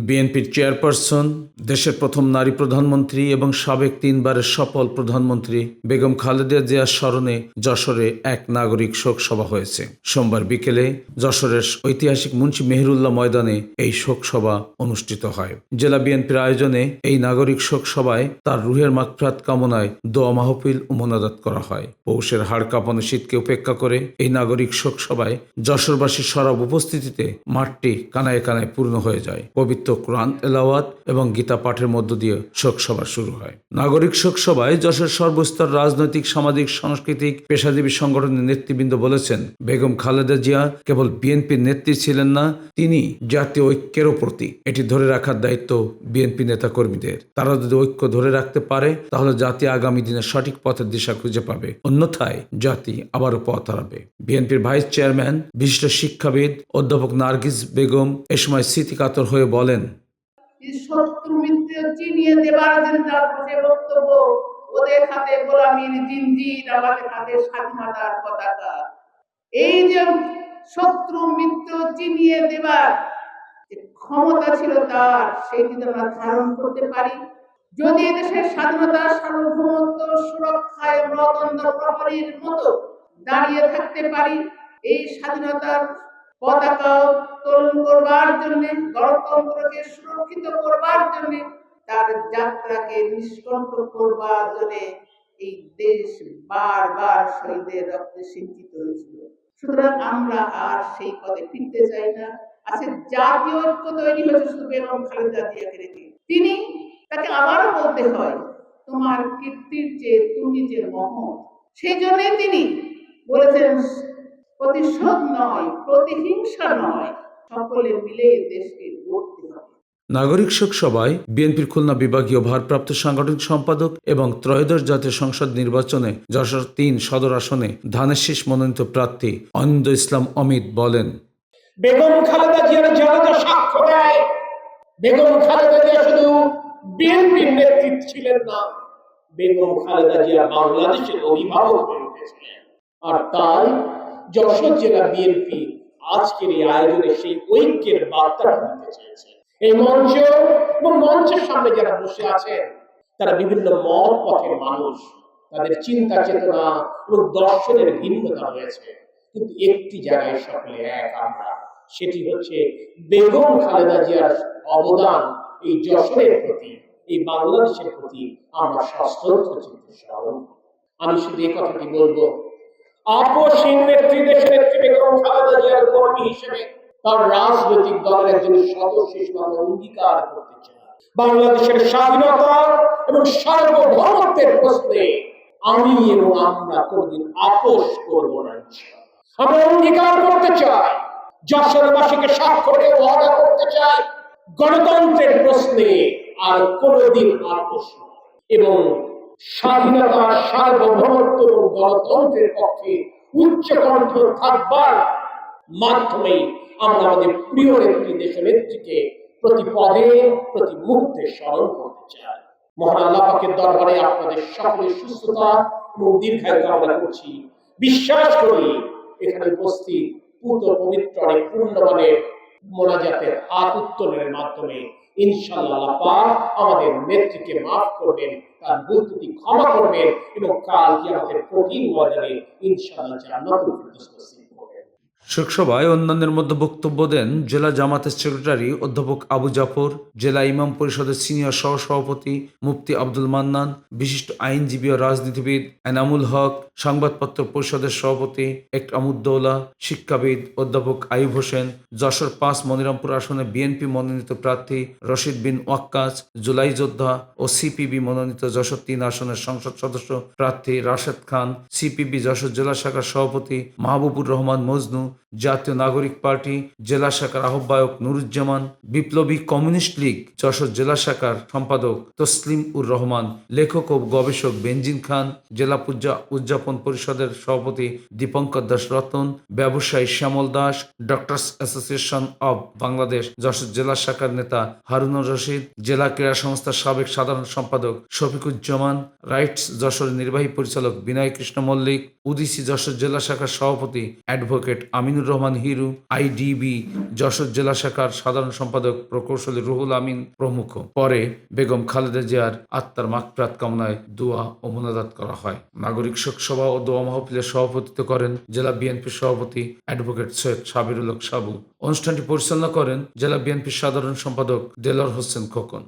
বিএনপির চেয়ারপারসন, দেশের প্রথম নারী প্রধানমন্ত্রী এবং সাবেক 3 বারের সফল প্রধানমন্ত্রী বেগম খালেদা জিয়ার স্মরণে যশোরে এক নাগরিক শোক সভা হয়েছে। সোমবার বিকেলে যশোরের ঐতিহাসিক মুন্সি মেহেরুল্লাহ ময়দানে এই শোক সভা অনুষ্ঠিত হয়। জেলা বিএনপির আয়োজনে এই নাগরিক শোক সভায় তার রুহের মাগফিরাত কামনায় দোয়া মাহফিল ও মোনাজাত করা হয়। পৌষের হাড় কাঁপানো শীতকে উপেক্ষা করে এই নাগরিক শোক সভায় যশোরবাসীর সরব উপস্থিতিতে মাঠটি কানায় কানায় পূর্ণ হয়ে যায়। পবিত্র কোরআন তেলাওয়াত এবং গীতা পাঠের মধ্য দিয়ে শোক সভা শুরু হয়। নাগরিক শোক সভায় যশোর সর্বস্তর রাজনৈতিক, সামাজিক, সাংস্কৃতিক, পেশাজীবী সংগঠনের নেতৃবৃন্দ বলেছেন, বেগম খালেদা জিয়া কেবল বিএনপির নেত্রী ছিলেন না, তিনি জাতীয় ঐক্যেরও প্রতীক। এটি ধরে রাখার দায়িত্ব বিএনপি নেতাকর্মীদের। তারা যদি ঐক্য ধরে রাখতে পারে তাহলে জাতি আগামী দিনে সঠিক পথের দিশা খুঁজে পাবে, অন্যথায় জাতি আবারও পথ হারাবে। বিএনপির ভাইস চেয়ারম্যান, বিশিষ্ট শিক্ষাবিদ অধ্যাপক নার্গিস বেগম এ সময় স্মৃতিকাতর হয়ে বলেন, শত্রু মিত্র চিনিয়ে দেবার জন্য তার বক্তব্য, ওদের হাতে গোলামীর জিনজির, আমাদের হাতে স্বাধীনতার পতাকা। এই যে শত্রু মিত্র চিনিয়ে দেবার যে ক্ষমতা ছিল তার, সেটি আমরা ধারণ করতে পারি যদি এদেশের স্বাধীনতা, সার্বভৌমত্ব সুরক্ষায় রতন্দ্র প্রহরীর মতো দাঁড়িয়ে থাকতে পারি। এই স্বাধীনতার পতাকা উত্তোলন করবার জন্য, গণতন্ত্রকে সুরক্ষিত করবার জন্য, তার যাত্রাকে নিষ্কণ্ঠ করবার জন্য এই দেশ বারবার শহীদের রক্তে সিঞ্চিত হয়েছিল। সুতরাং আমরা আর সেই পথে ফিরতে চাই না। আজকে জাতীয় ঐক্য তৈরি হয়েছে শুধু বেগম খালেদা জিয়াকে রেখে। তাকে আবারও বলতে হয়, তোমার কীর্তির চেয়ে তুমি যে মহৎ। সেই জন্যই তিনি বলেছেন, প্রতিশোধ নয়, প্রতিহিংসা নয়, সকলে মিলে দেশকে গড়তে হবে। নাগরিক শোক সভায় বিএনপির খুলনা বিভাগীয় ভারপ্রাপ্ত সাংগঠনিক সম্পাদক এবং ত্রয়োদশ জাতীয় সংসদ নির্বাচনে যশোর 3 সদর আসনে ধানের শীষ মনোনীত প্রার্থী অনিন্দ ইসলাম অমিত বলেন, বেগম খালেদা জিয়ার জানাজা সাক্ষ্য দেয়, বেগম খালেদা জিয়া শুধু বিএনপির নেতৃত্ব ছিলেন না, বেগম খালেদা জিয়া বাংলাদেশের অভিভাবক হয়ে উঠেছিলেন। আর তাই যশোর জেলা বিএনপি আজকের এই আয়োজনে সেই ঐক্যের বার্তা দিতে চেয়েছে। এই মঞ্চ এবং মঞ্চের সামনে যারা বসে আছেন তারা বিভিন্ন মত পথের মানুষ, তাদের চিন্তা চেতনা এবং দর্শনের ভিন্নতা রয়েছে, কিন্তু একটি জায়গায় সকলে এক আমরা, সেটি হচ্ছে বেগম খালেদা জিয়ার অবদান এই যশোরের প্রতি, এই বাংলাদেশের প্রতি আমরা সশ্রদ্ধ চিত্তে স্মরণ করি। আমি শুধু এই কথাটি বলবো, আপসহীন নেত্রী, দেশের নেত্রী বেগম খালেদা জিয়ার কর্মী হিসেবে তার রাজনৈতিক দলের একজন সদস্য হিসেবে আমরা অঙ্গীকার করতে চাই, বাংলাদেশের স্বাধীনতা এবং সার্বভৌমত্বের প্রশ্নে আমি এবং আমরা কোনদিন আপোষ করব না। আমরা অঙ্গীকার করতে চাই, যশোরবাসীকে স্বাক্ষরে ওয়াদা করতে চাই, গণতন্ত্রের প্রশ্নে আর কোনদিন আপোষ নয় এবং স্বাধীনতা, সার্বভৌমত্ব এবং গণতন্ত্রের পক্ষে উচ্চ কণ্ঠ থাকবার মাধ্যমে আমরা আমাদের প্রিয় নেত্রী, দেশ নেত্রীকে প্রতি পদে প্রতি মুহূর্তে স্মরণ করতে চাই। মহান আল্লাহ পাকের দরবারে আপনাদের সকলের সুস্থতা এবং দীর্ঘায়ু কামনা করছি। বিশ্বাস করি এখানে উপস্থিত পূত পবিত্র পূর্ণমানের মোনাজাতের হাত উত্তোলনের মাধ্যমে ইনশাআল্লাহ আল্লাহ পাক আমাদের নেত্রীকে মাফ করবেন, তার ভুল ত্রুটি ক্ষমা করবেন এবং কাল কিয়ামতের কঠিন ময়দানে ইনশাআল্লাহ জান্নাতুল ফিরদৌস নসিব করবেন। শোক সভায় অন্যান্যের মধ্যে বক্তব্য দেন জেলা জামাতের সেক্রেটারি অধ্যাপক আবু জাফর, জেলা ইমাম পরিষদের সিনিয়র সহসভাপতি মুফতি আব্দুল মান্নান, বিশিষ্ট আইনজীবী ও রাজনীতিবিদ এনামুল হক, সংবাদপত্র পরিষদের সভাপতি একরামুদ্দৌলা, শিক্ষাবিদ অধ্যাপক আইয়ুব হোসেন, যশোর 5 মনিরামপুর আসনে বিএনপি মনোনীত প্রার্থী রশিদ বিন ওয়াক্কাস, জুলাই যোদ্ধা ও সিপিবি মনোনীত যশোর 3 আসনের সংসদ সদস্য প্রার্থী রাশেদ খান, সিপিবি যশোর জেলা শাখার সভাপতি মাহবুবুর রহমান মজনু, জাতীয় নাগরিক পার্টি জেলা শাখার আহ্বায়ক নুরুজ্জামান, বিপ্লবী কমিউনিস্ট লীগ যশোর জেলা শাখার সম্পাদক তসলিম উর রহমান, লেখক ও গবেষক বেনজিন খান, জেলা পূজা উদযাপন পরিষদের সভাপতি দীপঙ্কর দাস রতন, ব্যবসায়ী Shyamal Das, doctors association of Bangladesh Jessore জেলা শাখার নেতা হারুনুর রশিদ, জেলা ক্রীড়া সংস্থার সাবেক সাধারণ সম্পাদক শফিকুজ্জামান, রাইটস যশোর নির্বাহী পরিচালক বিনয় কৃষ্ণ মল্লিক, উদিসি যশোর জেলা শাখার সভাপতি অ্যাডভোকেট আমিনুর রহমান হিরু, আইডিবি যশোর জেলা শাখার সাধারণ সম্পাদক প্রকৌশলী রুহুল আমিন প্রমুখ। পরে বেগম খালেদা জিয়ার আত্মার মাগফিরাত কামনায় দোয়া ও মোনাজাত করা হয়। নাগরিক শোক সভা ও দোয়া মাহফিলের সভাপতিত্ব করেন জেলা বিএনপির সভাপতি অ্যাডভোকেট সৈয়দ সাবিরুল হক সাবু। অনুষ্ঠানটি পরিচালনা করেন জেলা বিএনপির সাধারণ সম্পাদক দেলোয়ার হোসেন খোকন।